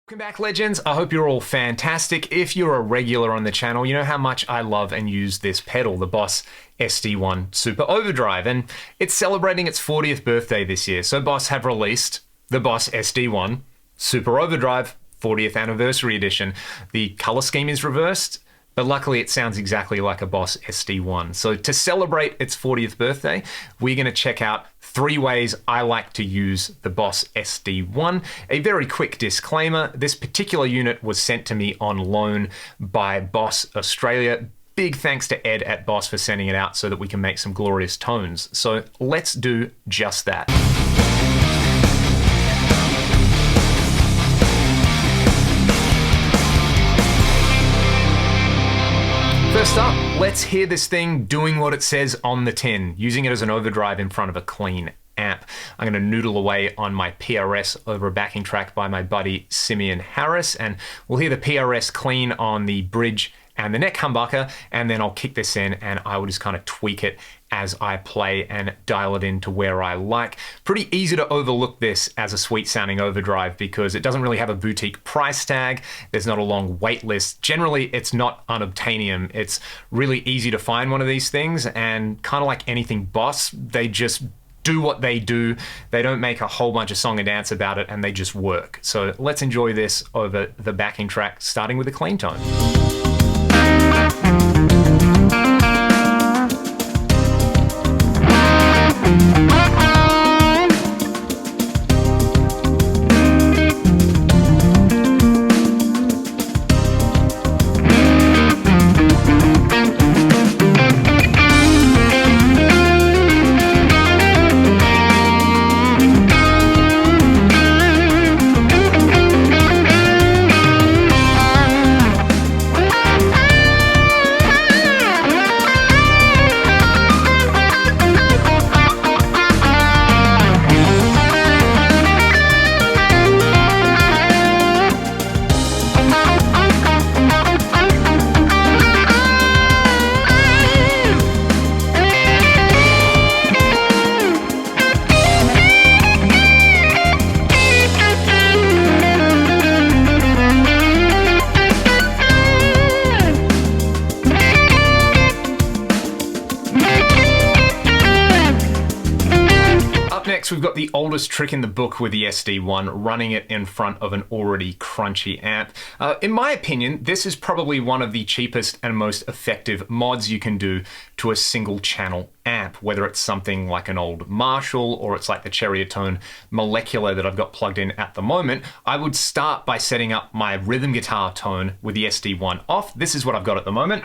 Welcome back, legends. I hope you're all fantastic. If you're a regular on the channel, you know how much I love and use this pedal, the Boss SD-1 Super Overdrive, and it's celebrating its 40th birthday this year. So Boss have released the Boss SD-1 Super Overdrive 40th Anniversary Edition. The color scheme is reversed, but luckily it sounds exactly like a Boss SD-1. So to celebrate its 40th birthday, we're going to check out 3 ways I like to use the Boss SD-1. A very quick disclaimer, this particular unit was sent to me on loan by Boss Australia. Big thanks to Ed at Boss for sending it out so that we can make some glorious tones. So let's do just that. First up, let's hear this thing doing what it says on the tin, using it as an overdrive in front of a clean amp. I'm going to noodle away on my PRS over a backing track by my buddy Simeon Harris, and we'll hear the PRS clean on the bridge and the neck humbucker, and then I'll kick this in and I will just kind of tweak it as I play and dial it in to where I like. Pretty easy to overlook this as a sweet sounding overdrive because it doesn't really have a boutique price tag. There's not a long wait list. Generally, it's not unobtainium. It's really easy to find one of these things, and kind of like anything Boss, they just do what they do. They don't make a whole bunch of song and dance about it, and they just work. So let's enjoy this over the backing track, starting with a clean tone. Next, we've got the oldest trick in the book with the SD-1, running it in front of an already crunchy amp. In my opinion, this is probably one of the cheapest and most effective mods you can do to a single channel amp, whether it's something like an old Marshall or it's like the Cherrytone Molecular that I've got plugged in at the moment. I would start by setting up my rhythm guitar tone with the SD-1 off. This is what I've got at the moment.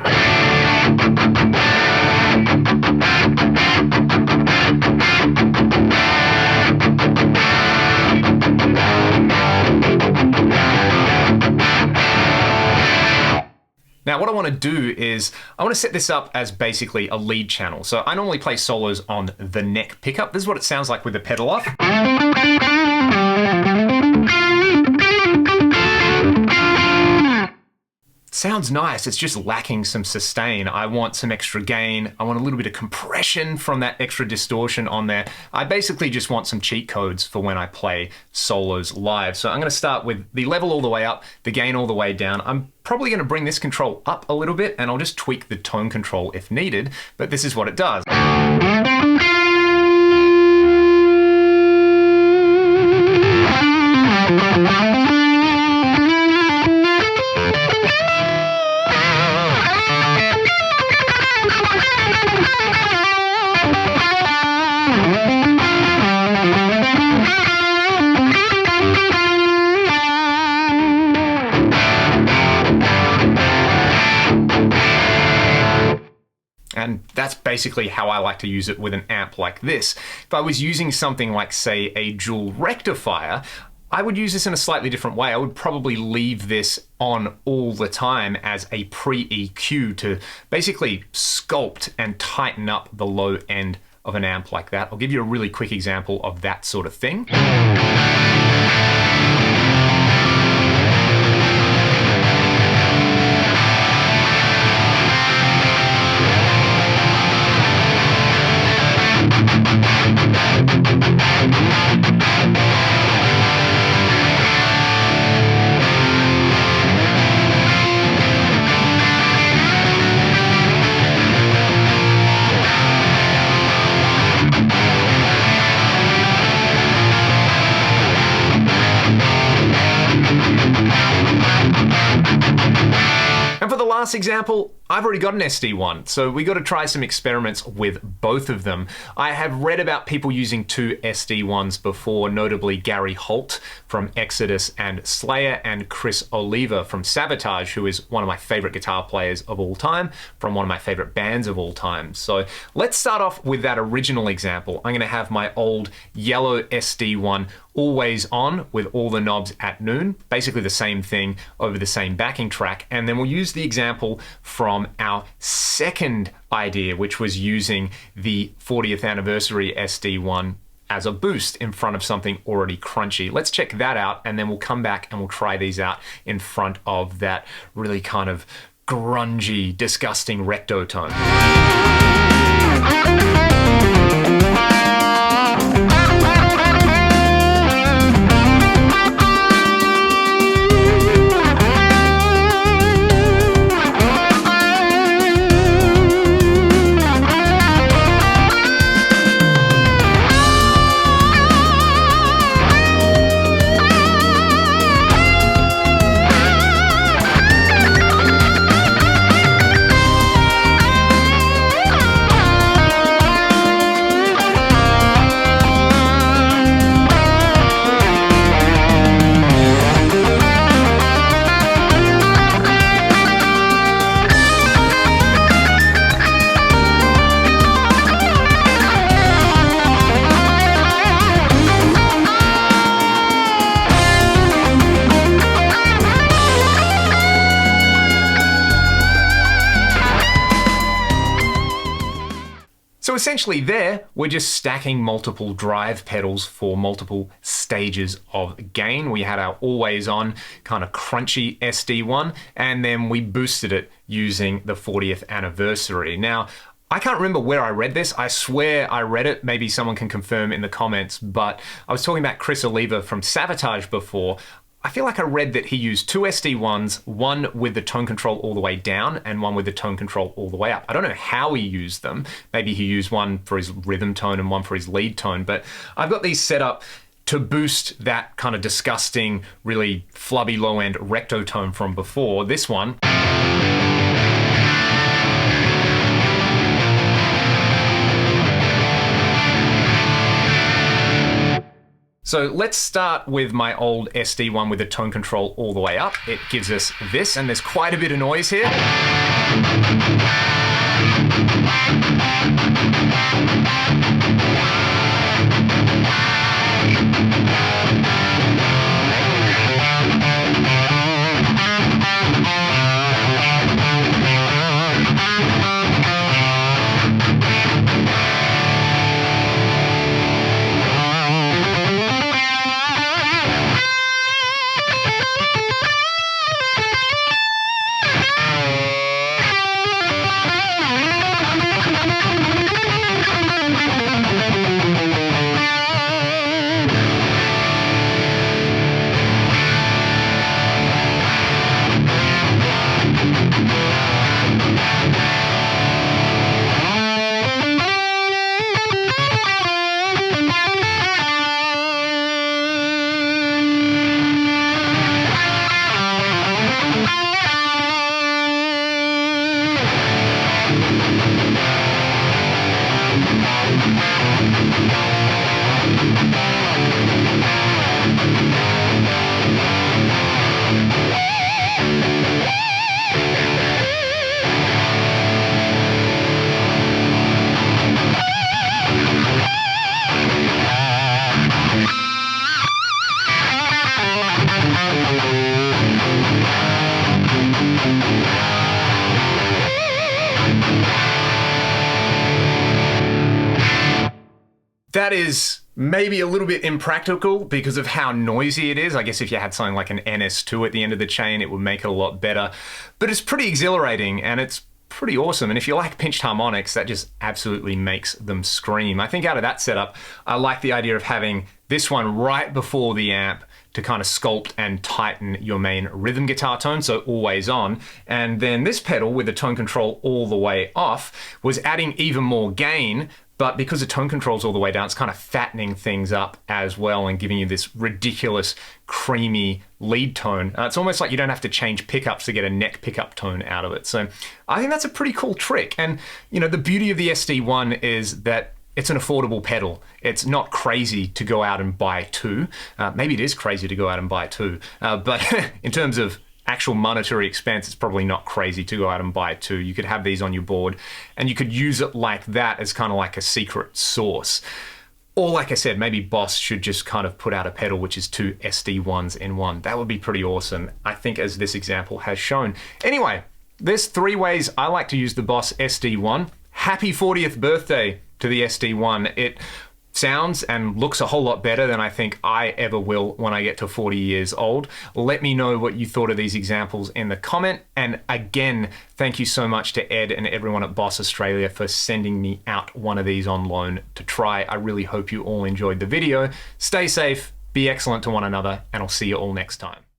Now what I want to do is, I want to set this up as basically a lead channel. So I normally play solos on the neck pickup. This is what it sounds like with the pedal off. Sounds nice, it's just lacking some sustain. I want some extra gain. I want a little bit of compression from that extra distortion on there. I basically just want some cheat codes for when I play solos live. So I'm going to start with the level all the way up, the gain all the way down. I'm probably going to bring this control up a little bit, and I'll just tweak the tone control if needed, but this is what it does. And that's basically how I like to use it with an amp like this. If I was using something like, say, a dual rectifier, I would use this in a slightly different way. I would probably leave this on all the time as a pre-EQ to basically sculpt and tighten up the low end of an amp like that. I'll give you a really quick example of that sort of thing. last example, I've already got an SD-1, so we got to try some experiments with both of them. I have read about people using two SD-1s before, notably Gary Holt from Exodus and Slayer, and Chris Oliva from Sabotage, who is one of my favorite guitar players of all time, from one of my favorite bands of all time. So let's start off with that original example. I'm going to have my old yellow SD-1 always on with all the knobs at noon, basically the same thing over the same backing track, and then we'll use the example from our second idea, which was using the 40th anniversary SD-1 as a boost in front of something already crunchy. Let's check that out, and then we'll come back and we'll try these out in front of that really kind of grungy, disgusting recto tone. So essentially there, we're just stacking multiple drive pedals for multiple stages of gain. We had our always on kind of crunchy SD-1, and then we boosted it using the 40th anniversary. Now, I can't remember where I read this. I swear I read it. Maybe someone can confirm in the comments, but I was talking about Chris Oliva from Sabotage before. I feel like I read that he used two SD-1s, one with the tone control all the way down and one with the tone control all the way up. I don't know how he used them. Maybe he used one for his rhythm tone and one for his lead tone, but I've got these set up to boost that kind of disgusting, really flubby low-end recto tone from before. This one. So let's start with my old SD-1 with the tone control all the way up. It gives us this, and there's quite a bit of noise here. That is maybe a little bit impractical because of how noisy it is. I guess if you had something like an NS2 at the end of the chain, it would make it a lot better. But it's pretty exhilarating and it's pretty awesome. And if you like pinched harmonics, that just absolutely makes them scream. I think out of that setup, I like the idea of having this one right before the amp to kind of sculpt and tighten your main rhythm guitar tone, so always on. And then this pedal with the tone control all the way off was adding even more gain, but because the tone control's all the way down, it's kind of fattening things up as well and giving you this ridiculous, creamy lead tone. It's almost like you don't have to change pickups to get a neck pickup tone out of it. So I think that's a pretty cool trick. And you know, the beauty of the SD-1 is that it's an affordable pedal. It's not crazy to go out and buy two. Maybe it is crazy to go out and buy two, but in terms of actual monetary expense, it's probably not crazy to go out and buy two. You could have these on your board and you could use it like that as kind of like a secret sauce. Or like I said, maybe Boss should just kind of put out a pedal which is two SD-1s in one. That would be pretty awesome, I think, as this example has shown. Anyway, there's 3 ways I like to use the Boss SD-1. Happy 40th birthday to the SD-1. It sounds and looks a whole lot better than I think I ever will when I get to 40 years old. Let me know what you thought of these examples in the comment. And again, thank you so much to Ed and everyone at Boss Australia for sending me out one of these on loan to try. I really hope you all enjoyed the video. Stay safe, be excellent to one another, and I'll see you all next time.